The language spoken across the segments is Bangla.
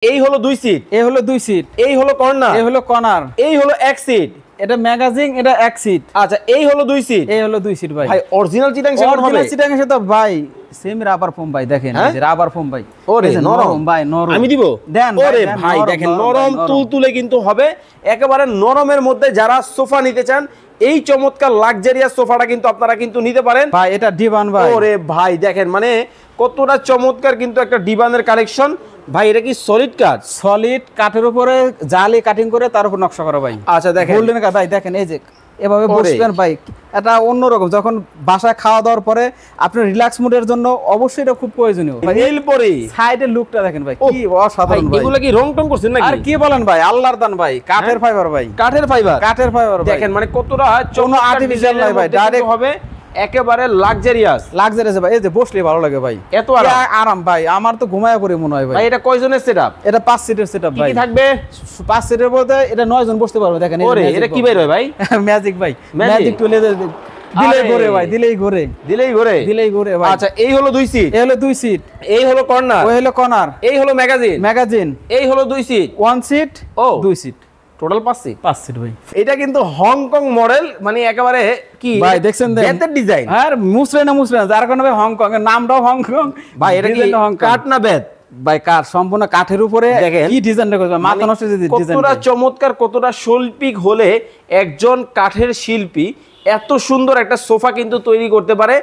এই হলো 2 সিট, এই হলো 2 সিট, এই হলো কর্নার, এই হলো কর্নার, এই হলো 1 সিট, এটা ম্যাগাজিন, এটা 1 সিট। আচ্ছা এই হলো 2 সিট, এই হলো 2 সিট ভাই। ভাই অরিজিনাল চিটাং সেগুন হবে? অরিজিনাল চিটাং এর সাথে ভাই সেম রাবার ফোম ভাই, দেখেন এই যে রাবার ফোম ভাই। ওরে নরম ভাই, নরম। আমি দিব দেন ওরে ভাই দেখেন নরম তুলতুলে কিন্তু হবে একেবারে নরমের মধ্যে। যারা সোফা নিতে চান এই চমৎকার লাক্সারিয়াস সোফাটা কিন্তু আপনারা কিন্তু নিতে পারেন ভাই। এটা ডিভান ভাই। ওরে ভাই দেখেন মানে কতটা চমৎকার কিন্তু একটা ডিভানের কালেকশন ভাই। এটা কি সলিড কাঠ? সলিড কাঠের উপরে জালি কাটিং করে তার উপর নকশা করা ভাই। আচ্ছা দেখেন গোল্ডেন কাঠ ভাই, দেখেন এই যে এভাবে বসবেন ভাই, এটা অন্যরকম। যখন বাসায় খাওয়া দাওয়ার পরে আপনি রিল্যাক্স মুডের জন্য অবশ্যই এটা খুব প্রয়োজনীয়। নীল পরি সাইডের লুকটা দেখেন ভাই, কি অসাধারণ ভাই। এগুলো কি রং টং করছেন নাকি? আর কি বলেন ভাই, আল্লাহর দান ভাই, কাঠের ফাইবার ভাই, কাঠের ফাইবার, কাঠের ফাইবার দেখেন মানে কতটা কোনো আর্টিফিশিয়াল নাই ভাই, ডাইরেক্ট হবে একেবারে লাক্সারিয়াস। লাক্সারিয়াস ভাই, এই যে বসলে ভালো লাগে ভাই, এত আরাম ভাই। আমার তো ঘুমায় পড়ে মনে হয় ভাই। ভাই এটা কয়জনের সেটআপ? এটা 5 সিটের সেটআপ ভাই। কি থাকবে? 5 সিটের বলতে এটা 9 জন বসতে পারবে। দেখেন ওরে এটা কি বের হয় ভাই? ম্যাজিক ভাই, ম্যাজিক টুলে দিলেই ঘুরে ভাই, দিলেই ঘুরে, দিলেই ঘুরে, দিলেই ঘুরে ভাই। আচ্ছা এই হলো 2 সিট, এই হলো 2 সিট, এই হলো কর্নার, ওই হলো কর্নার, এই হলো ম্যাগাজিন, ম্যাগাজিন, এই হলো 2 সিট, 1 সিট, ও 2 সিট, টোটাল 5 সিট। 5 সিট ভাই। এটা কিন্তু হংকং মডেল, মানে একেবারে কি ভাই দেখছেন বেতের ডিজাইন। আর মুসরে না যার কারণে ভাই হংকং এর নামটাও হংকং ভাই। এটা কি কাঠ না বেত? ভাই কাঠ, সম্পূর্ণ কাঠের উপরে। দেখেন কি ডিজাইনটা করেছে, মাথা নষ্ট ডিজাইন। কতটা চমৎকার, কতটা শৈল্পিক হলে একজন কাঠের শিল্পী এত সুন্দর একটা সোফা কিন্তু তৈরি করতে পারে।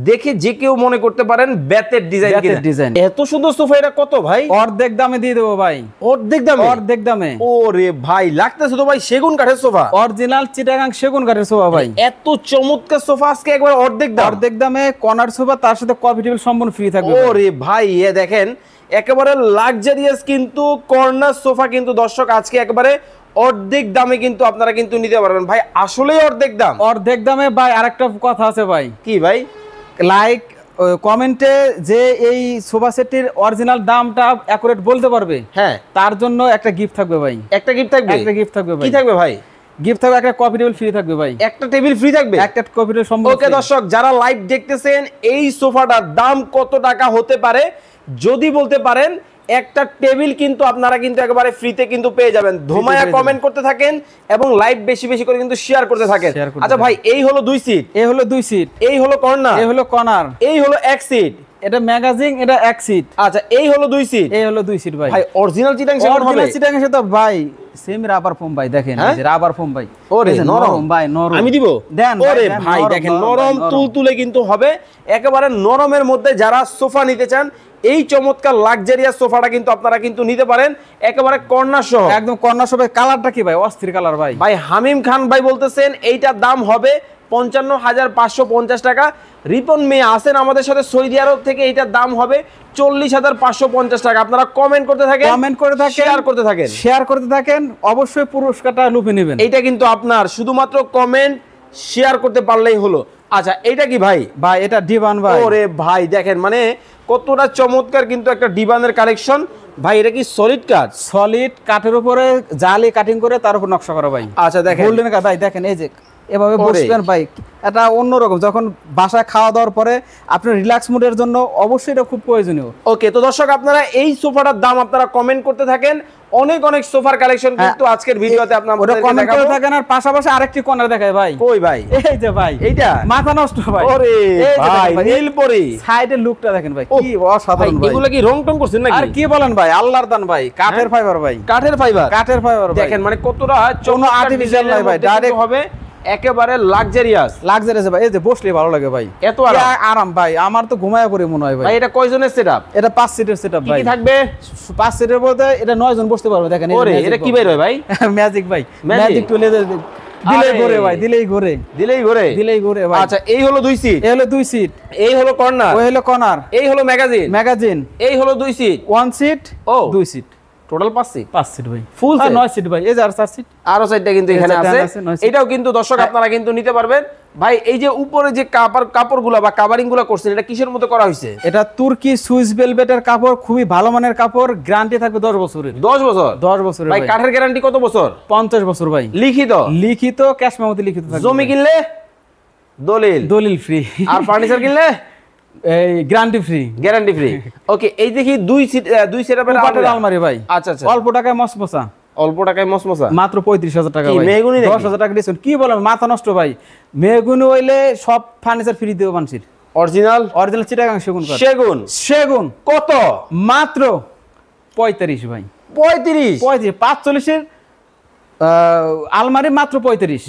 দেখে যে কেউ মনে করতে পারেন বেতের ডিজাইন। এত সুন্দর সোফা এটা কত ভাই? অর্ধেক দামে দিয়ে দেবো ভাই। অর্ধেক দামে? অর্ধেক দামে। ওরে ভাই লাগতেছে তো ভাই সেগুন কাঠের সোফা, অরিজিনাল চিটাগাং সেগুন কাঠের সোফা ভাই। এত চমৎকার সোফা আজকে একবার অর্ধেক দাম। অর্ধেক দামে কর্নার সোফা, তার সাথে কফি টেবিল সম্পূর্ণ ফ্রি থাকবে। ওরে ভাই এ দেখেন একেবারে লাক্সারিয়াস কিন্তু কর্নার সোফা কিন্তু দর্শক আজকে একেবারে অর্ধেক দামে কিন্তু আপনারা কিন্তু নিতে পারবেন ভাই। আসলেই অর্ধেক দাম? অর্ধেক দামে ভাই। আরেকটা কথা আছে ভাই। কি ভাই? লাইক কমেন্টে যে এই সোফা সেটটির অরিজিনাল দামটা অ্যাকুরেট বলতে পারবে, হ্যাঁ, তার জন্য একটা গিফট থাকবে ভাই। একটা গিফট থাকবে? একটা গিফট থাকবে ভাই। কি থাকবে ভাই? গিফট থাকবে একটা কফি টেবিল ফ্রি থাকবে ভাই। একটা টেবিল ফ্রি থাকবে? একটা কফি টেবিল সম্পূর্ণ। ওকে দর্শক যারা লাইভ দেখতেছেন এই সোফাটার দাম কত টাকা হতে পারে যদি বলতে পারেন, একটা টেবিল কিন্তু আপনারা কিন্তু একেবারে ফ্রিতে কিন্তু পেয়ে যাবেন। ধোমায়া কমেন্ট করতে থাকেন এবং লাইভ বেশি বেশি করে কিন্তু শেয়ার করতে থাকেন। আচ্ছা ভাই এই হলো 2 সিট, এই হলো 2 সিট, এই হলো কর্নার, এই হলো কর্নার, এই হলো 1 সিট, এটা ম্যাগাজিন, এটা 1 সিট। আচ্ছা এই হলো 2 সিট, এই হলো 2 সিট ভাই। ভাই অরিজিনাল চিটাং সেগুন হবে? অরিজিনাল চিটাং এর সাথে ভাই সেম রাবার ফোম ভাই, দেখেন এই যে রাবার ফোম ভাই। ওরে নরম ভাই, নরম। আমি দিব দেন ওরে ভাই দেখেন নরম তুলতুলে কিন্তু হবে একেবারে নরমের মধ্যে। যারা সোফা নিতে চান এই চমৎকার লাক্সারিয়াস সোফাটা কিন্তু আপনারা কিন্তু নিতে পারেন একেবারে কর্নার সহ। একদম কর্নার সহ। কালারটা কি ভাই? অস্থির কালার ভাই। ভাই হামিম খান ভাই বলতেছেন এইটার দাম হবে 55,550 টাকা। রিপন মেয়ে আছেন আমাদের সাথে সৌদি আরব থেকে, এইটার দাম হবে 40,550 টাকা। আপনারা কমেন্ট করতে থাকেন, কমেন্ট করে থাকেন, শেয়ার করতে থাকেন, শেয়ার করতে থাকেন। অবশ্যই পুরস্কারটা লুফে নেবেন। এইটা কিন্তু আপনার শুধুমাত্র কমেন্ট শেয়ার করতে পারলেই হলো। আচ্ছা এইটা কি ভাই? ভাই এটা ডিভান ভাই। ওরে ভাই দেখেন মানে কতটা চমৎকার কিন্তু একটা ডিভানের কালেকশন ভাই। এটা কি সলিড কাঠ? সলিড কাঠের উপরে জালি কাটিং করে তার উপর নকশা করা ভাই। আচ্ছা দেখেন গোল্ডেন কাঠ ভাই, দেখেন এই যে এভাবে বসবেন ভাই, এটা অন্যরকম। যখন বাসায় খাওয়া দাওয়ার পরে আপনি রিল্যাক্স মুডের জন্য অবশ্যই এটা খুব প্রয়োজনীয়। ওকে তো দর্শক আপনারা এই সোফাটার দাম আপনারা কমেন্ট করতে থাকেন। অনেক অনেক সোফার কালেকশন কিন্তু আজকের ভিডিওতে আপনারা কমেন্ট করে থাকেন। আর পাশাপাশি আরেকটি কর্নার দেখায় ভাই। কই ভাই? এই যে ভাই, এইটা মাথা নষ্ট ভাই। ওরে ভাই নীল পরি, সাইডের লুকটা দেখেন ভাই, কি অসাধারণ ভাই। এগুলো কি রং টং করছেন নাকি? আর কি বলেন ভাই, আল্লাহর দান ভাই, কাঠের ফাইবার ভাই, কাঠের ফাইবার, কাঠের ফাইবার দেখেন মানে কতটা কোনো আর্টিফিশিয়াল নাই ভাই, ডাইরেক্ট হবে একেবারে লাক্সারিয়াস। লাক্সারিয়াস ভাই, এই যে বসলে ভালো লাগে ভাই, এত আরাম ভাই। আমার তো ঘুমায় পড়ে মনে হয় ভাই। ভাই এটা কয়জনের সেটআপ? এটা 5 সিটের সেটআপ ভাই। কি থাকবে? 5 সিটের বলতে এটা 9 জন বসতে পারবে। দেখেন ওরে এটা কি বের হয় ভাই? ম্যাজিক ভাই, ম্যাজিক টুলে দিলেই ঘুরে ভাই, দিলেই ঘুরে, দিলেই ঘুরে, দিলেই ঘুরে ভাই। আচ্ছা এই হলো 2 সিট, এই হলো 2 সিট, এই হলো কর্নার, ওই হলো কর্নার, এই হলো ম্যাগাজিন, ম্যাগাজিন, এই হলো 2 সিট, 1 সিট, ও 2 সিট, টোটাল 5 সিট। 5 সিট ভাই, ফুল 9 সিট ভাই। এই যে আর 4 সিট, আরো সাইডটা কিন্তু এখানে আছে। এটাও কিন্তু দর্শক আপনারা কিন্তু নিতে পারবেন ভাই। এই যে উপরে যে কাপড়গুলো বা কাভারিং গুলো করছেন এটা কিসের মধ্যে করা হয়েছে? এটা তুর্কি সুইস ভেলভেটের কাপড়, খুবই ভালো মানের কাপড়। গ্যারান্টি থাকবে 10 বছরের। 10 বছর? 10 বছরের ভাই। কাঠের গ্যারান্টি কত বছর? 50 বছর ভাই। লিখিত? লিখিত, ক্যাশ মেমোতে লিখিত থাকবে। জমি কিনলে দলিল, দলিল ফ্রি। আর ফার্নিচার কিনলে এই guarantee free. Guarantee free. Okay, এই দেখি দুই সেটআপের আলমারি ভাই। আচ্ছা আচ্ছা, অল্প টাকায় মসমসা, অল্প টাকায় মসমসা, মাত্র 35,000 টাকা ভাই। মেহগুনি 10,000 টাকা ডিসকাউন্ট, কি বলেন মাথা নষ্ট ভাই। মেহগুনি হইলে সব ফার্নিচার ফ্রি দেব মানুষের। অরিজিনাল চিটাগাং সেগুন কাঠ। সেগুন কত? মাত্র 35 ভাই। 35 45 এর আলমারি মাত্র 35।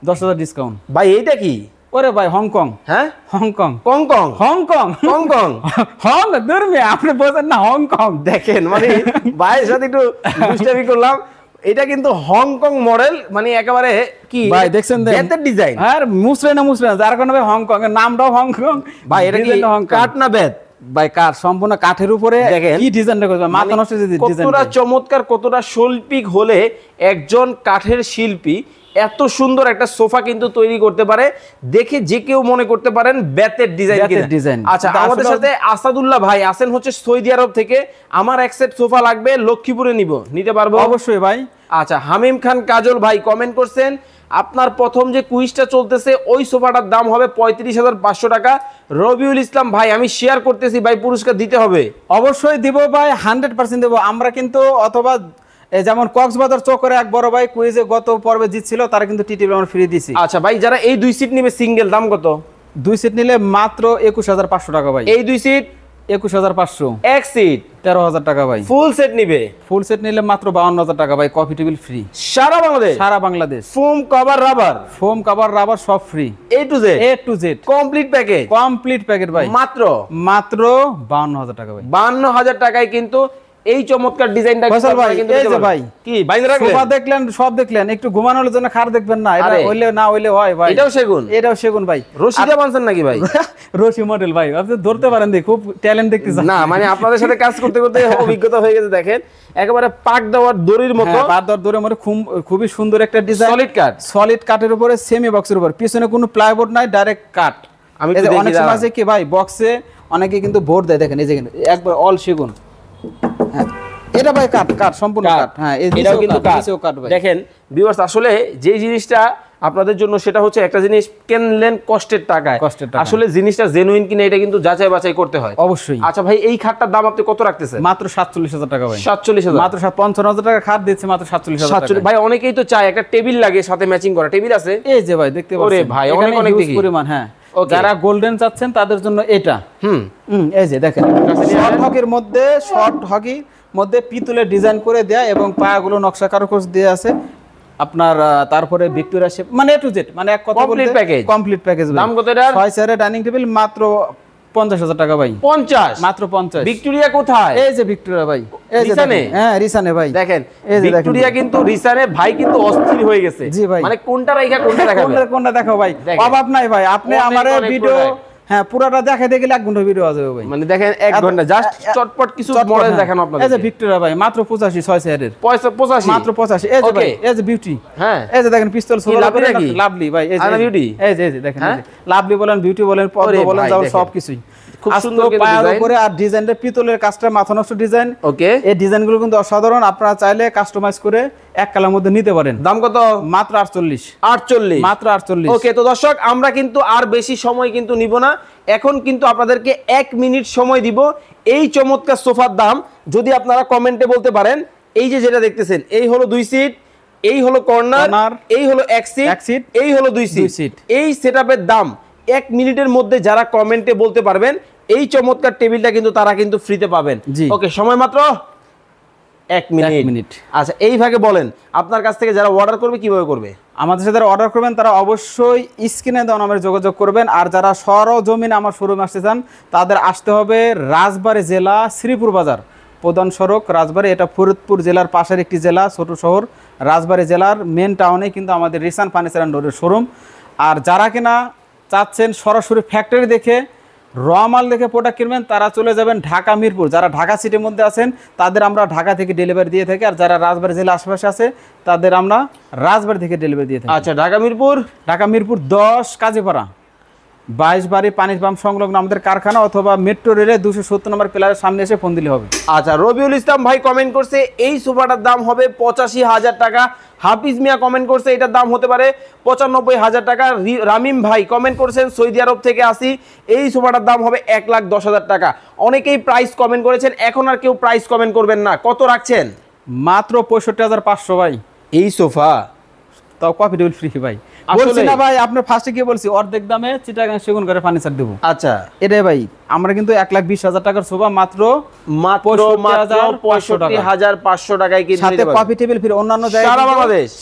10,000 ডিসকাউন্ট ভাই। এইটা কি? ওরে ভাই হংকং। হ্যাঁ, হংকং কংকং হংকং কংকং হং দূরমে আপনি বোঝেন না হংকং। দেখেন মানে ভাইয়ের সাথে একটু দুষ্টামি করলাম। এটা কিন্তু হংকং মডেল, মানে একেবারে কি ভাই দেখছেন বেতের ডিজাইন। আর মুসরে না যার কারণে ভাই হংকং এর নামটাও হংকং। ভাই এটা কি কাঠ না বেত? ভাই কাঠ, সম্পূর্ণ কাঠের উপরে কি ডিজাইনটা করবে মাথা নষ্ট ডিজাইন। কতটা চমৎকার, কতটা শৈল্পিক হলে একজন কাঠের শিল্পী এত সুন্দর একটা সোফা কিন্তু তৈরি করতে পারে। দেখে যে কেউ মনে করতে পারেন বেতের ডিজাইন। আচ্ছা, আমাদের সাথে আসাদুল্লাহ ভাই আছেন হচ্ছে সৌদি আরব থেকে। আমার এক সেট সোফা লাগবে, লক্ষ্মীপুরে নিতে পারবো? অবশ্যই ভাই। আচ্ছা, হামিম খান কাজল ভাই কমেন্ট করছেন, আপনার প্রথম যে কুইজটা চলতেছে ওই সোফাটার দাম হবে 35,500 টাকা। রবিউল ইসলাম ভাই আমি শেয়ার করতেছি ভাই, পুরস্কার দিতে হবে। অবশ্যই দিব ভাই, 100% দেব আমরা কিন্তু। অথবা যেমন কক্সবাজার চক্করে এক বড় ভাই কুইজে গত পর্বে জিতছিল, তারা কিন্তু টি টেবিল আমরা ফ্রি দিছি। আচ্ছা ভাই, যারা এই 2 সিট নিবে সিঙ্গেল দাম কত? 2 সিট নিলে মাত্র 21,500 টাকা ভাই। এই 2 সিট 21,500। এক সিট 13,000 টাকা ভাই। ফুল সেট নিবে? ফুল সেট নিলে মাত্র 52,000 টাকা ভাই, কফি টেবিল ফ্রি। সারা বাংলাদেশ। ফোম কভার রাবার সব free, A to Z complete package ভাই। মাত্র 52,000 টাকা ভাই। 52,000 টাকায় কিন্তু এই চমৎকার ডিজাইনটা কিন্তু এই যে ভাই কি বাইরে রাখলেন, সোফা দেখলেন, সব দেখলেন, একটু ঘুমানোর জন্য খাট দেখবেন না, এটা হইলে হয় ভাই। এটাও সেগুন ভাই। রশিদা বানছেন নাকি ভাই? রশি মডেল ভাই, আপনি ধরতে পারেন, খুব ট্যালেন্ট দেখতেছেন। না মানে আপনাদের সাথে কাজ করতে করতে অভিজ্ঞতা হয়ে গেছে। দেখেন একেবারে পাক দেওয়ার দড়ির মতো, পাক দেওয়ার দড়ির মতো খুবই সুন্দর একটা ডিজাইন। সলিড কাঠের উপরে, সেমি বক্সের উপর, পিছনে কোনো প্লাইবোর্ড নাই, ডাইরেক্ট কাঠ। আমি অনেক সময় আছে কি ভাই, বক্সে অনেকে কিন্তু বোর্ড দেয়, দেখেন এই যে একবার অল সেগুন। হ্যাঁ এটা ভাই কাঠ সম্পূর্ণ কাঠ। হ্যাঁ এটাও কিন্তু কাঠ ভাই। দেখেন ভিউয়ার্স, আসলে যে জিনিসটা আপনাদের জন্য সেটা হচ্ছে একটা জিনিস কিনলেন কষ্টের টাকায়, আসলে জিনিসটা জেনুইন কিনা এটা কিন্তু যাচাই বাছাই করতে হয় অবশ্যই। আচ্ছা ভাই, এই খাটটার দাম আপনি কত রাখতেছেন? মাত্র 47,000 টাকা ভাই। 47,000? মাত্র 55,000 টাকা খাট দিচ্ছে, মাত্র 47,000 টাকা। ভাই অনেকেই তো চায় একটা টেবিল লাগে সাথে ম্যাচিং করা, টেবিল আছে এই যে ভাই দেখতে পাচ্ছেন। ওরে ভাই অনেক পরিমাণ। হ্যাঁ, যারা গোল্ডেন চাচ্ছেন তাদের জন্য এটা। এই যে দেখেন শর্ট হকের মধ্যে পিতলের ডিজাইন করে দেয়া এবং পায়াগুলো নকশা কারুকাজ দেয়া আছে আপনার। তারপরে ভিক্টোরিয়া শেপ, মানে A to Z, মানে এক কথা বলতে কমপ্লিট প্যাকেজ। দাম কত এটার? 6 চেয়ারের ডাইনিং টেবিল মাত্র 50,000 টাকা ভাই। 50? মাত্র 50। ভিক্টোরিয়া কোথায়? এই যে ভিক্টোরিয়া ভাই, এই যে রিসানে। হ্যাঁ রিসানে ভাই, দেখেন ভিক্টোরিয়া কিন্তু রিসানে ভাই কিন্তু অস্থির হয়ে গেছে। জি ভাই, মানে কোনটা রাইখা কোনটা দেখাও ভাই, অভাব নাই ভাই। আপনি আমারে ভিডিও হ্যাঁ পুরোটা দেখাইতে গেলে 1 ঘন্টা ভিডিও আছে ভাই। মানে দেখেন 1 ঘন্টা জাস্ট চটপট কিছু মডেল দেখানো আপনাদের। এই যে ভিক্টোরিয়া ভাই মাত্র 85, 6 চেয়ারের 85, মাত্র 85। এই যে ভাই, এই যে বিউটি। হ্যাঁ এই যে দেখেন পিস্তল সোলো লাভলি ভাই। এই যে বিউটি, এই যে দেখেন লাভলি বলেন, বিউটি বলেন, পদ্ম বলেন, যাও সবকিছুই খুব সুন্দর পায়ার উপরে। আর ডিজাইনটা পিতলের কাজটা মাথা নষ্ট ডিজাইন। ওকে, এই ডিজাইনগুলো কিন্তু অসাধারণ। আপনারা চাইলে কাস্টমাইজ করে এক কালার মধ্যে নিতে পারেন। দাম কত? মাত্র 48 মাত্র 48। ওকে, তো দর্শক আমরা কিন্তু আর বেশি সময় কিন্তু নিব না, এখন কিন্তু আপনাদেরকে 1 মিনিট সময় দিব। এই চমৎকার সোফার দাম যদি আপনারা কমেন্টে বলতে পারেন। এই যে যেটা দেখতেছেন, এই হলো 2 সিট, এই হলো কর্নার, এই হলো 1 সিট, এই হলো 2 সিট। এই সেটআপের দাম 1 মিনিটের মধ্যে যারা কমেন্টে বলতে পারবেন এই চমৎকার টেবিলটা কিন্তু তারা কিন্তু ফ্রিতে পাবেন। ওকে, সময় মাত্র 1 মিনিট। আচ্ছা এই ভাগে বলেন, আপনার কাছ থেকে যারা অর্ডার করবে কিভাবে করবে? আমাদের সাথে যারা অর্ডার করবেন তারা অবশ্যই স্ক্রিনে দেওয়া নাম্বারে যোগাযোগ করবেন। আর যারা সরজমিনে আমার শোরুমে আসতে চান তাদের আসতে হবে রাজবাড়ী জেলা, শ্রীপুর বাজার, প্রধান সড়ক রাজবাড়ী। এটা ফরিদপুর জেলার পাশের একটি জেলা, ছোট শহর। রাজবাড়ী জেলার মেন টাউনে কিন্তু আমাদের রিসান ফার্নিচার অ্যান্ড ডোরের শোরুম। আর যারা কিনা চাচ্ছেন সরাসরি ফ্যাক্টরি দেখে র মাল দেখে প্রোডাক্ট কিনবেন তারা চলে যাবেন ঢাকা মিরপুর। যারা ঢাকা সিটির মধ্যে আছেন তাদের আমরা ঢাকা থেকে ডেলিভারি দিয়ে থাকি। আর যারা রাজবাড়ী জেলা আশেপাশে আছে তাদের আমরা রাজবাড়ী থেকে ডেলিভারি দিয়ে থাকি। আচ্ছা, ঢাকা মিরপুর 10 কাজীপাড়া। 22 বাড়ি পানির পাম্প সংলগ্ন আমাদের কারখানা, অথবা মেট্রো রেলে 270 নম্বর পিলারের সামনে এসে ফোন দিলে হবে। আচ্ছা, রবিউল ইসলাম ভাই কমেন্ট করছে এই সোফাটার দাম হবে 85,000 টাকা। হাফিজ মিয়া কমেন্ট করছে এটার দাম হতে পারে 95,000 টাকা। রামিম ভাই কমেন্ট করছেন সৌদি আরব থেকে আসি, এই সোফাটার দাম হবে 1,10,000 টাকা। অনেকেই প্রাইস কমেন্ট করেছেন, এখন আর কেউ প্রাইস কমেন্ট করবেন না। কত রাখছেন? মাত্র 65,500 ভাই। এই সোফা তাও কফি টেবিল ফ্রি ভাই। বলছি না ভাই, আপনার ফার্স্টে কি বলছি, অর্ধেক দামে চিটাগাং সেগুন করে ফার্নিচার দেবো। আচ্ছা, এটাই ভাই, আমরা কিন্তু 1,20,000 টাকার সোফা মাত্র 65,500 টাকায় কিনতে সাথে কফি টেবিল ফ্রি। অন্যান্য জায়গায়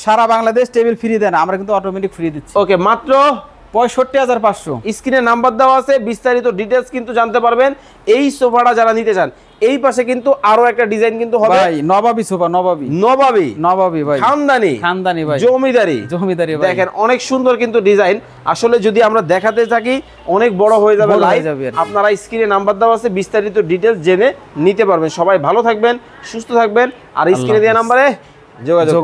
সারা বাংলাদেশ টেবিল ফ্রি দেন, আমরা কিন্তু অটোমেটিক ফ্রি দিচ্ছি। ওকে, মাত্র 65,500। স্ক্রিনে নাম্বার দেওয়া আছে, বিস্তারিত ডিটেইলস কিন্তু জানতে পারবেন। এই সোফাটা যারা নিতে চান, এই পাশে কিন্তু আরো একটা ডিজাইন কিন্তু হবে ভাই, নবাবী সোফা, নবাবী ভাই, খানদানি ভাই, জমিদারি ভাই। দেখেন অনেক সুন্দর কিন্তু ডিজাইন। আসলে যদি আমরা দেখাতে থাকি অনেক বড় হয়ে যাবে লাইভ। আপনারা স্ক্রিনে নাম্বার দেওয়া আছে, বিস্তারিত ডিটেইলস জেনে নিতে পারবেন। সবাই ভালো থাকবেন, সুস্থ থাকবেন, আর স্ক্রিনে দেওয়া নম্বরে যোগাযোগ